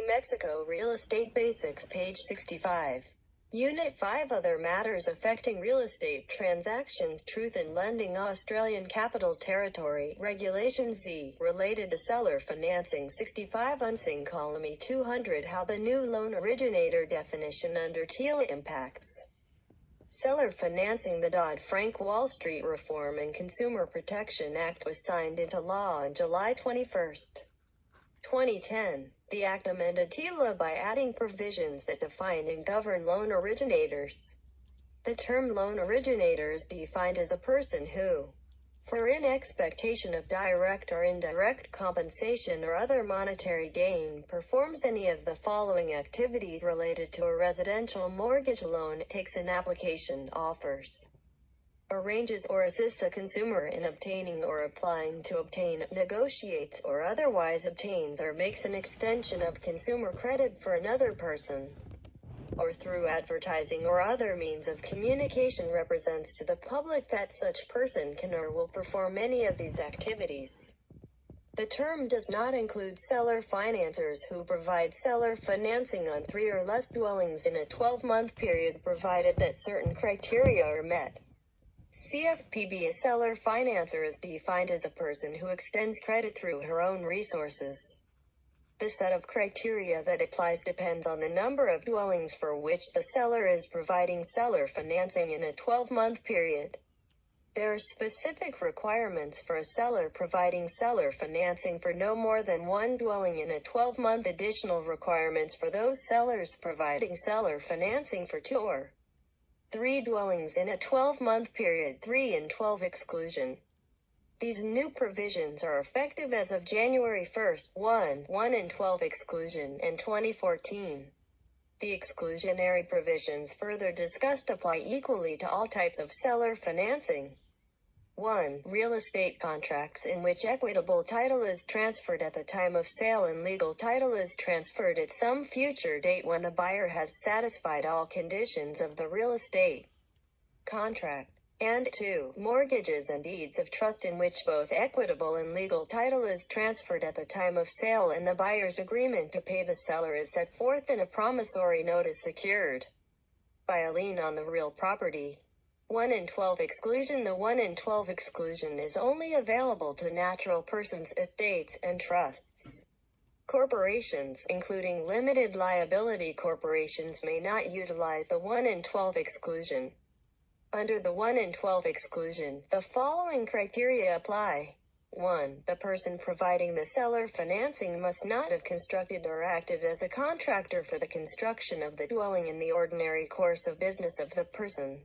Mexico Real Estate Basics page 65. Unit 5 Other Matters Affecting Real Estate Transactions Truth in Lending Australian Capital Territory Regulations Z. Related to seller financing 65 Unsing Column 200 How the new loan originator definition under TILA impacts seller financing. The Dodd-Frank Wall Street Reform and Consumer Protection Act was signed into law on July 21, 2010. The act amended TILA by adding provisions that define and govern loan originators. The term loan originator is defined as a person who, for in expectation of direct or indirect compensation or other monetary gain, performs any of the following activities related to a residential mortgage loan: takes an application, offers, arranges or assists a consumer in obtaining or applying to obtain, negotiates or otherwise obtains or makes an extension of consumer credit for another person, or through advertising or other means of communication represents to the public that such person can or will perform any of these activities. The term does not include seller financiers who provide seller financing on 3 or less dwellings in a 12-month period provided that certain criteria are met. CFPB. A seller financer is defined as a person who extends credit through her own resources. The set of criteria that applies depends on the number of dwellings for which the seller is providing seller financing in a 12-month period. There are specific requirements for a seller providing seller financing for no more than one dwelling in a 12-month, additional requirements for those sellers providing seller financing for 2 or 3 dwellings in a 12-month period. 3 and 12 exclusion. These new provisions are effective as of January 1, 1 and 12 exclusion, and 2014. The exclusionary provisions further discussed apply equally to all types of seller financing. 1. Real estate contracts in which equitable title is transferred at the time of sale and legal title is transferred at some future date when the buyer has satisfied all conditions of the real estate contract. And 2. Mortgages and deeds of trust in which both equitable and legal title is transferred at the time of sale and the buyer's agreement to pay the seller is set forth in a promissory note is secured by a lien on the real property. 1 and 12 exclusion. The 1 and 12 exclusion is only available to natural persons, estates, and trusts. Corporations, including limited liability corporations, may not utilize the 1 and 12 exclusion. Under the 1 and 12 exclusion, the following criteria apply. 1. The person providing the seller financing must not have constructed or acted as a contractor for the construction of the dwelling in the ordinary course of business of the person.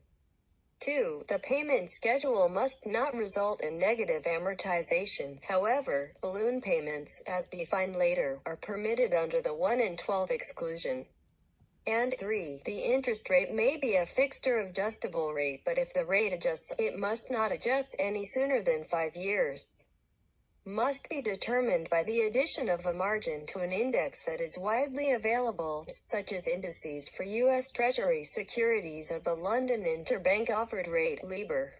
2. The payment schedule must not result in negative amortization. However, balloon payments, as defined later, are permitted under the 1 and 12 exclusion. And 3. The interest rate may be a fixed or adjustable rate, but if the rate adjusts, it must not adjust any sooner than 5 years. Must be determined by the addition of a margin to an index that is widely available, such as indices for U.S. Treasury securities or the London Interbank Offered Rate (LIBOR),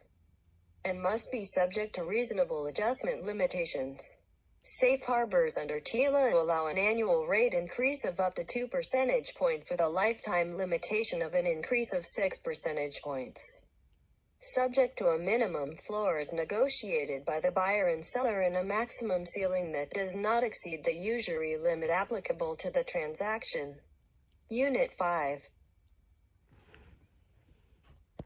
and must be subject to reasonable adjustment limitations. Safe harbors under TILA allow an annual rate increase of up to 2 percentage points with a lifetime limitation of an increase of 6 percentage points. Subject to a minimum floor is negotiated by the buyer and seller and a maximum ceiling that does not exceed the usury limit applicable to the transaction. Unit 5.